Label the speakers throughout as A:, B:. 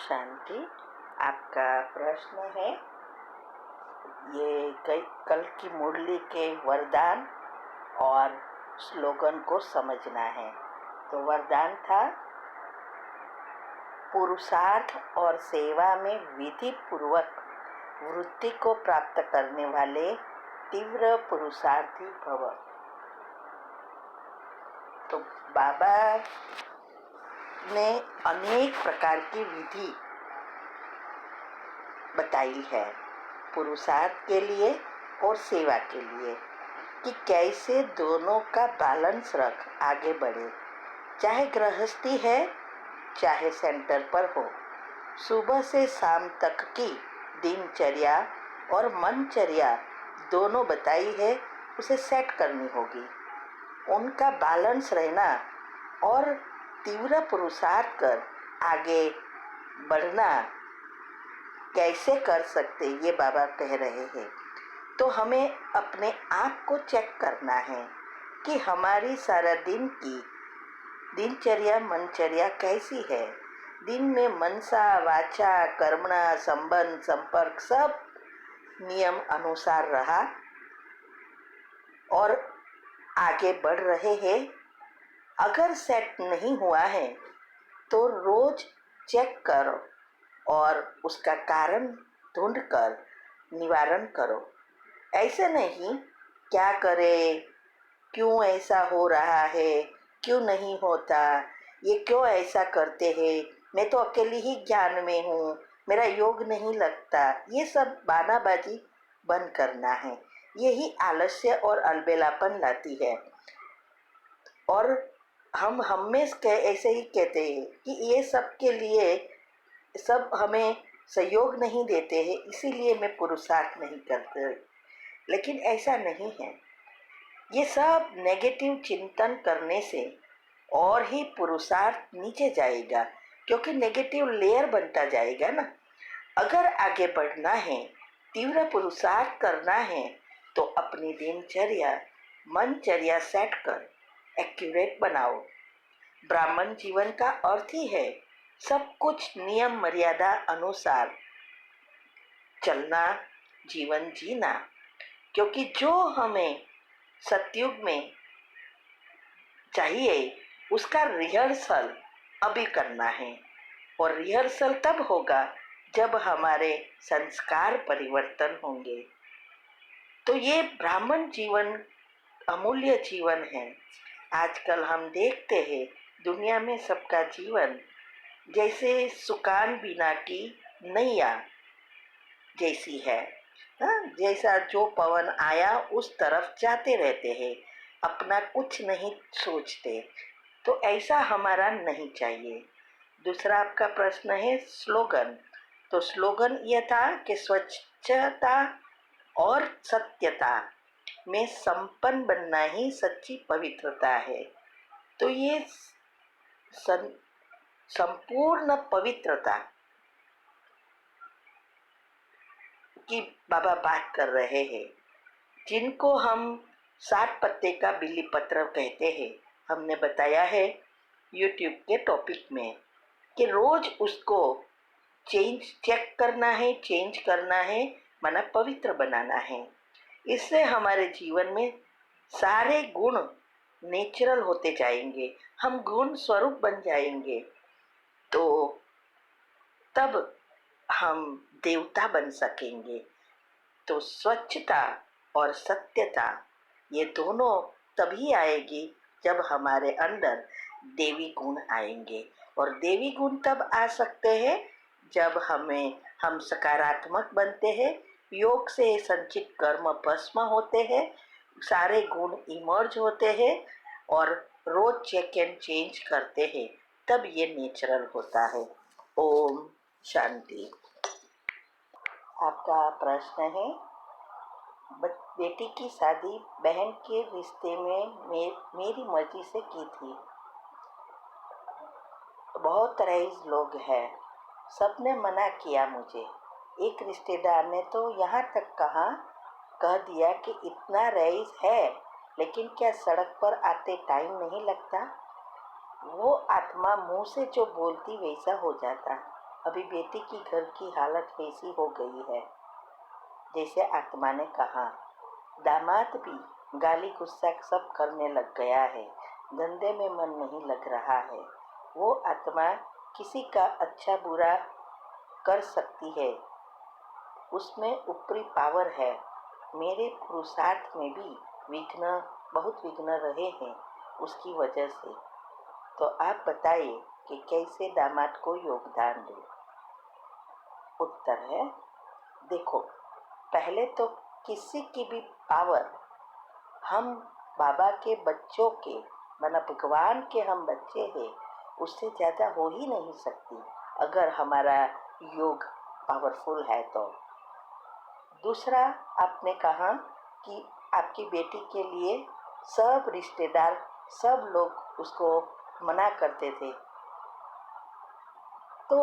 A: शांति। आपका प्रश्न है कल की मुरली के वरदान और स्लोगन को समझना है। तो वरदान था, पुरुषार्थ और सेवा में विधि पूर्वक वृद्धि को प्राप्त करने वाले तीव्र पुरुषार्थी भव। तो बाबा ने अनेक प्रकार की विधि बताई है पुरुषार्थ के लिए और सेवा के लिए, कि कैसे दोनों का बैलेंस रख आगे बढ़े। चाहे गृहस्थी है चाहे सेंटर पर हो, सुबह से शाम तक की दिनचर्या और मनचर्या दोनों बताई है, उसे सेट करनी होगी। उनका बैलेंस रहना और तीव्र पुरुषार्थ कर आगे बढ़ना कैसे कर सकते, ये बाबा कह रहे हैं। तो हमें अपने आप को चेक करना है कि हमारी सारा दिन की दिनचर्या मनचर्या कैसी है। दिन में मनसा वाचा कर्मणा संबंध संपर्क सब नियम अनुसार रहा और आगे बढ़ रहे हैं। अगर सेट नहीं हुआ है तो रोज चेक करो और उसका कारण ढूंढकर निवारण करो। ऐसे नहीं क्या करे, क्यों ऐसा हो रहा है, क्यों नहीं होता, ये क्यों ऐसा करते हैं, मैं तो अकेली ही ज्ञान में हूँ, मेरा योग नहीं लगता, ये सब बहानाबाजी बंद करना है। यही आलस्य और अलबेलापन लाती है। और हम हमेशा ऐसे ही कहते हैं कि ये सब के लिए सब हमें सहयोग नहीं देते हैं, इसीलिए मैं पुरुषार्थ नहीं करते। लेकिन ऐसा नहीं है। ये सब नेगेटिव चिंतन करने से और ही पुरुषार्थ नीचे जाएगा, क्योंकि नेगेटिव लेयर बनता जाएगा ना। अगर आगे बढ़ना है, तीव्र पुरुषार्थ करना है, तो अपनी दिनचर्या मनचर्या सेट कर एक्यूरेट बनाओ। ब्राह्मण जीवन का अर्थ ही है सब कुछ नियम मर्यादा अनुसार चलना, जीवन जीना। क्योंकि जो हमें सतयुग में चाहिए उसका रिहर्सल अभी करना है, और रिहर्सल तब होगा जब हमारे संस्कार परिवर्तन होंगे। तो ये ब्राह्मण जीवन अमूल्य जीवन है। आजकल हम देखते हैं दुनिया में सबका जीवन जैसे सुकान बिना की नैया जैसी है। जैसा जो पवन आया उस तरफ जाते रहते हैं, अपना कुछ नहीं सोचते। तो ऐसा हमारा नहीं चाहिए। दूसरा आपका प्रश्न है स्लोगन। तो स्लोगन यह था कि स्वच्छता और सत्यता में संपन्न बनना ही सच्ची पवित्रता है। तो ये संपूर्ण पवित्रता की बाबा बात कर रहे हैं, जिनको हम 60 पत्ते का बिल्ली पत्र कहते हैं। हमने बताया है YouTube के टॉपिक में कि रोज उसको चेक करना है, चेंज करना है, माना पवित्र बनाना है। इससे हमारे जीवन में सारे गुण नेचुरल होते जाएंगे, हम गुण स्वरूप बन जाएंगे। तो तब हम देवता बन सकेंगे। तो स्वच्छता और सत्यता ये दोनों तभी आएगी जब हमारे अंदर देवी गुण आएंगे। और देवी गुण तब आ सकते हैं जब हम सकारात्मक बनते हैं, योग से संचित कर्म भस्म होते हैं, सारे गुण इमर्ज होते हैं और रोज चेक एंड चेंज करते हैं, तब ये नेचुरल होता है। ओम शांति। आपका प्रश्न है, बेटी की शादी बहन के रिश्ते में मेरी मर्जी से की थी। बहुत रईस लोग हैं, सबने मना किया मुझे। एक रिश्तेदार ने तो यहाँ तक कह दिया कि इतना रईस है, लेकिन क्या सड़क पर आते टाइम नहीं लगता? वो आत्मा मुंह से जो बोलती वैसा हो जाता। अभी बेटी की घर की हालत ऐसी हो गई है। जैसे आत्मा ने कहा, दामाद भी गाली गुस्सा सब करने लग गया है, धंधे में मन नहीं लग रहा है। वो आत्मा किसी का अच्छा बुरा कर सकती है, उसमें ऊपरी पावर है। मेरे पुरुषार्थ में भी बहुत विघ्न रहे हैं उसकी वजह से। तो आप बताइए कि कैसे दामाद को योगदान दूं? उत्तर है, देखो, पहले तो किसी की भी पावर हम बाबा के बच्चों के भगवान के हम बच्चे हैं, उससे ज़्यादा हो ही नहीं सकती अगर हमारा योग पावरफुल है तो। दूसरा, आपने कहा कि आपकी बेटी के लिए सब रिश्तेदार, सब लोग उसको मना करते थे। तो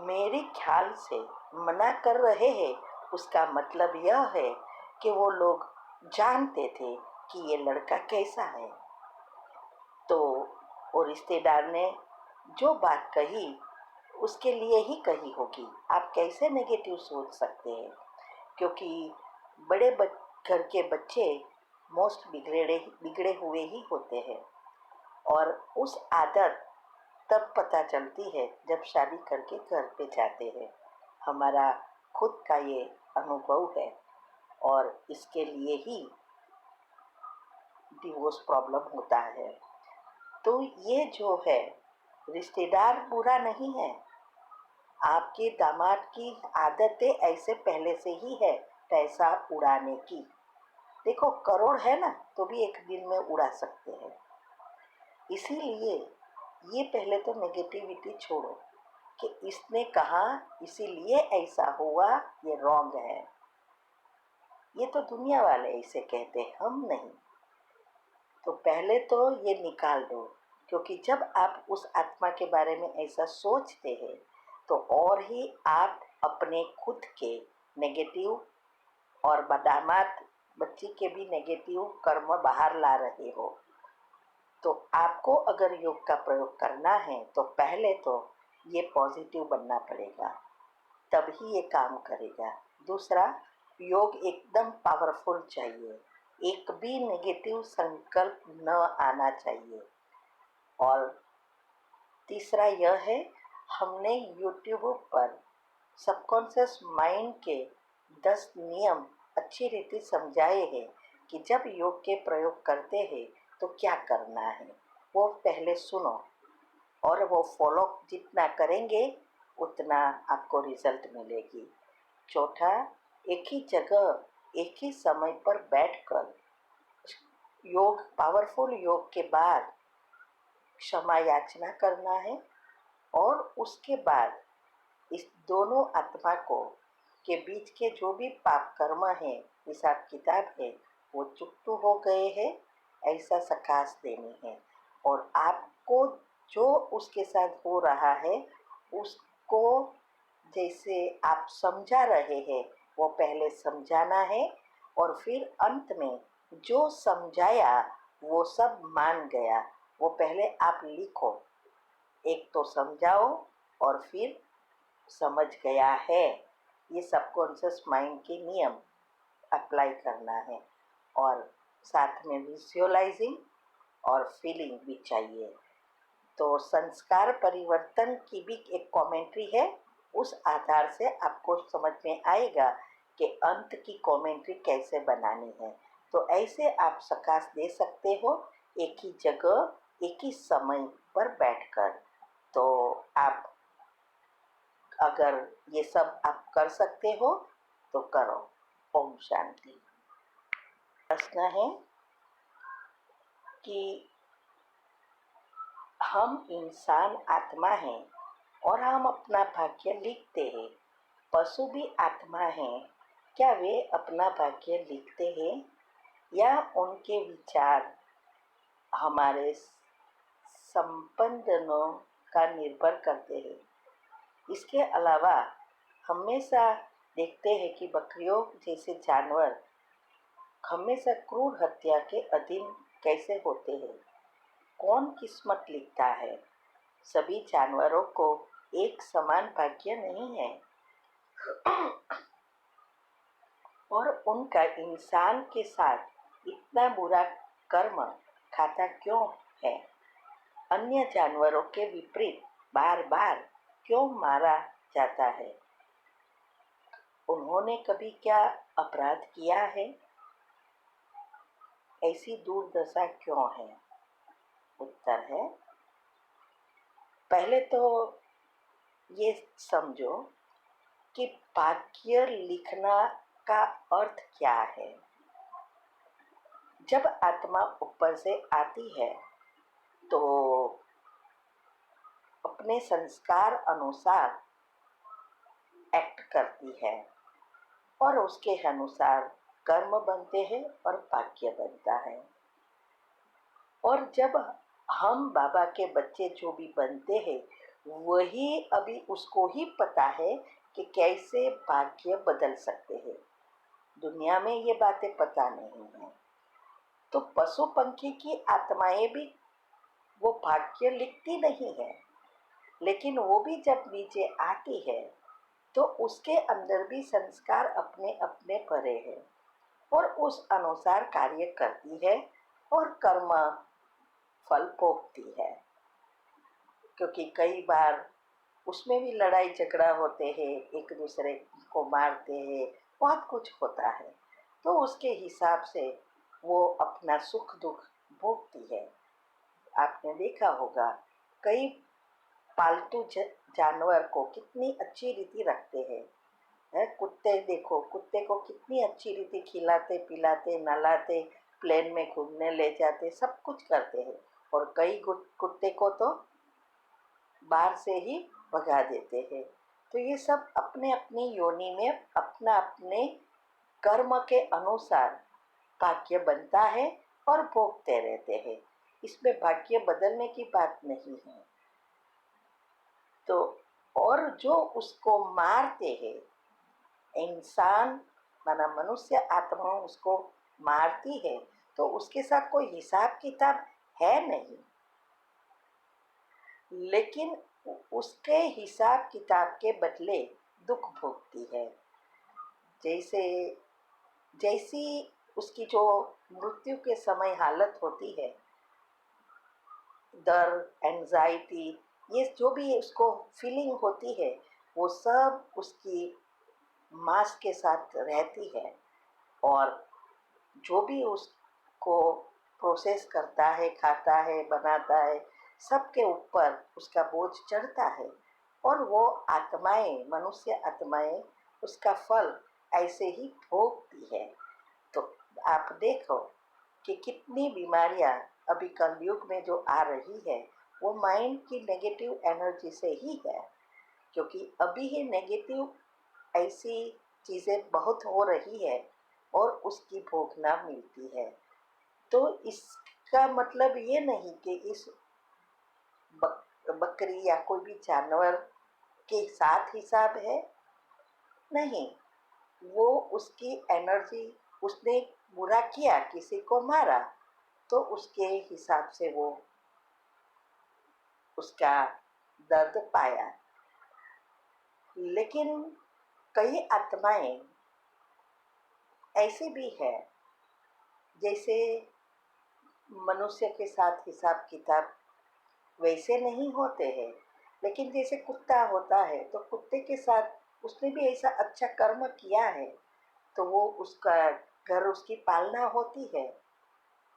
A: मेरे ख्याल से मना कर रहे हैं उसका मतलब यह है कि वो लोग जानते थे कि ये लड़का कैसा है। तो वो रिश्तेदार ने जो बात कही उसके लिए ही कही होगी। आप कैसे नेगेटिव सोच सकते हैं? क्योंकि बड़े घर के बच्चे मोस्ट बिगड़े हुए ही होते हैं, और उस आदत तब पता चलती है जब शादी करके घर पे जाते हैं। हमारा खुद का ये अनुभव है, और इसके लिए ही डिवोर्स प्रॉब्लम होता है। तो ये जो है, रिश्तेदार बुरा नहीं है, आपके दामाद की आदतें ऐसे पहले से ही है पैसा उड़ाने की। देखो, करोड़ है ना, तो भी एक दिन में उड़ा सकते हैं। इसीलिए ये पहले तो नेगेटिविटी छोड़ो कि इसने कहा इसीलिए ऐसा हुआ, ये रॉन्ग है। ये तो दुनिया वाले ऐसे कहते हैं, हम नहीं। तो पहले तो ये निकाल दो, क्योंकि जब आप उस आत्मा के बारे में ऐसा सोचते हैं तो और ही आप अपने खुद के नेगेटिव और दामाद बच्ची के भी नेगेटिव कर्म बाहर ला रहे हो। तो आपको अगर योग का प्रयोग करना है तो पहले तो ये पॉजिटिव बनना पड़ेगा, तभी ये काम करेगा। दूसरा, योग एकदम पावरफुल चाहिए, एक भी नेगेटिव संकल्प न आना चाहिए। और तीसरा यह है, हमने यूट्यूब पर सबकॉन्शियस माइंड के 10 नियम अच्छी रीति समझाए हैं कि जब योग के प्रयोग करते हैं तो क्या करना है। वो पहले सुनो, और वो फॉलो जितना करेंगे उतना आपको रिजल्ट मिलेगी। चौथा, एक ही जगह एक ही समय पर बैठकर योग, पावरफुल योग के बाद क्षमा याचना करना है, और उसके बाद इस दोनों आत्मा को के बीच के जो भी पाप कर्म है, हिसाब किताब है, वो चुकतू हो गए हैं, ऐसा सकाश देनी है। और आपको जो उसके साथ हो रहा है उसको जैसे आप समझा रहे हैं वो पहले समझाना है, और फिर अंत में जो समझाया वो सब मान गया वो पहले आप लिखो। एक तो समझाओ और फिर समझ गया है, ये सबकॉन्शियस माइंड के नियम अप्लाई करना है। और साथ में विजुअलाइजिंग और फीलिंग भी चाहिए। तो संस्कार परिवर्तन की भी एक कमेंट्री है, उस आधार से आपको समझ में आएगा कि अंत की कमेंट्री कैसे बनानी है। तो ऐसे आप सकाश दे सकते हो, एक ही जगह एक ही समय पर बैठकर। तो आप अगर ये सब आप कर सकते हो तो करो। ओम शांति। प्रश्न है कि हम इंसान आत्मा हैं और हम अपना भाग्य लिखते हैं। पशु भी आत्मा हैं, क्या वे अपना भाग्य लिखते हैं या उनके विचार हमारे संपन्नों का निर्भर करते हैं? इसके अलावा हमेशा देखते हैं कि बकरियों जैसे जानवर हमेशा क्रूर हत्या के अधीन कैसे होते हैं। कौन किस्मत लिखता है? सभी जानवरों को एक समान भाग्य नहीं है और उनका इंसान के साथ इतना बुरा कर्म खाता क्यों है? अन्य जानवरों के विपरीत बार बार क्यों मारा जाता है? उन्होंने कभी क्या अपराध किया है? ऐसी दुर्दशा क्यों है? उत्तर है, पहले तो ये समझो कि भाग्य लिखना का अर्थ क्या है। जब आत्मा ऊपर से आती है तो अपने संस्कार अनुसार एक्ट करती है और उसके अनुसार कर्म बनते हैं और भाग्य बनता है। और जब हम बाबा के बच्चे जो भी बनते हैं वही अभी उसको ही पता है कि कैसे भाग्य बदल सकते हैं। दुनिया में ये बातें पता नहीं है। तो पशु पंखी की आत्माएं भी वो भाग्य लिखती नहीं है, लेकिन वो भी जब नीचे आती है तो उसके अंदर भी संस्कार अपने अपने भरे हैं और उस अनुसार कार्य करती है और कर्म फल भोगती है। क्योंकि कई बार उसमें भी लड़ाई झगड़ा होते हैं, एक दूसरे को मारते हैं, बहुत कुछ होता है। तो उसके हिसाब से वो अपना सुख दुख भोगती है। आपने देखा होगा कई पालतू जानवर को कितनी अच्छी रीति रखते हैं। कुत्ते देखो, कुत्ते को कितनी अच्छी रीति खिलाते पिलाते नहलाते, प्लेन में घूमने ले जाते, सब कुछ करते हैं। और कई कुत्ते को तो बाहर से ही भगा देते हैं। तो ये सब अपने अपनी योनि में अपना अपने कर्म के अनुसार भाग्य बनता है और भोगते रहते हैं। इसमें भाग्य बदलने की बात नहीं है। तो और जो उसको मारते हैं, इंसान माना मनुष्य आत्मा उसको मारती है, तो उसके साथ कोई हिसाब किताब है नहीं, लेकिन उसके हिसाब किताब के बदले दुख भोगती है। जैसे जैसी उसकी जो मृत्यु के समय हालत होती है, डर, एंजाइटी, ये जो भी उसको फीलिंग होती है, वो सब उसकी मांस के साथ रहती है। और जो भी उसको प्रोसेस करता है, खाता है, बनाता है, सबके ऊपर उसका बोझ चढ़ता है और वो आत्माएं, मनुष्य आत्माएं उसका फल ऐसे ही भोगती है। तो आप देखो कि कितनी बीमारियां अभी कलयुग में जो आ रही है वो माइंड की नेगेटिव एनर्जी से ही है। क्योंकि अभी ही नेगेटिव ऐसी चीज़ें बहुत हो रही है और उसकी भोगना मिलती है। तो इसका मतलब ये नहीं कि इस बकरी या कोई भी जानवर के साथ हिसाब है, नहीं। वो उसकी एनर्जी, उसने बुरा किया, किसी को मारा, तो उसके हिसाब से वो उसका दर्द पाया। लेकिन कई आत्माएं ऐसी भी है जैसे मनुष्य के साथ हिसाब किताब वैसे नहीं होते हैं, लेकिन जैसे कुत्ता होता है तो कुत्ते के साथ उसने भी ऐसा अच्छा कर्म किया है तो वो उसका घर, उसकी पालना होती है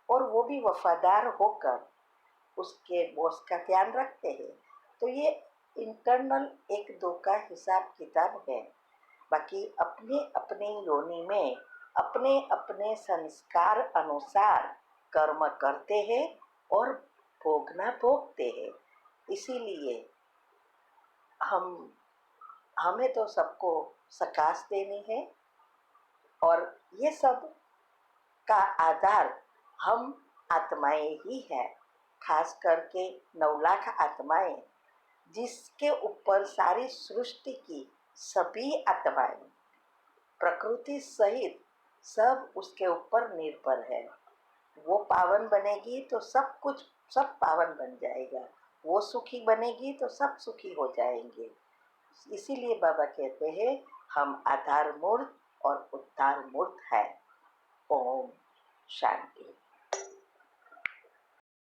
A: और वो भी वफादार होकर उसके बॉस का ध्यान रखते हैं। तो ये इंटरनल एक दो का हिसाब किताब है। बाकी अपने अपने योनि में अपने अपने संस्कार अनुसार कर्म करते हैं और भोगना भोगते हैं। इसीलिए हमें तो सबको सकाश देनी है और ये सब का आधार हम आत्माएं ही है। खास करके 9 लाख आत्माएं, जिसके ऊपर सारी सृष्टि की सभी आत्माएं, प्रकृति सहित सब उसके ऊपर निर्भर है। वो पावन बनेगी तो सब कुछ, सब पावन बन जाएगा। वो सुखी बनेगी तो सब सुखी हो जाएंगे। इसीलिए बाबा कहते हैं हम आधार मूर्त और उद्धार मूर्त है। ओम शांति।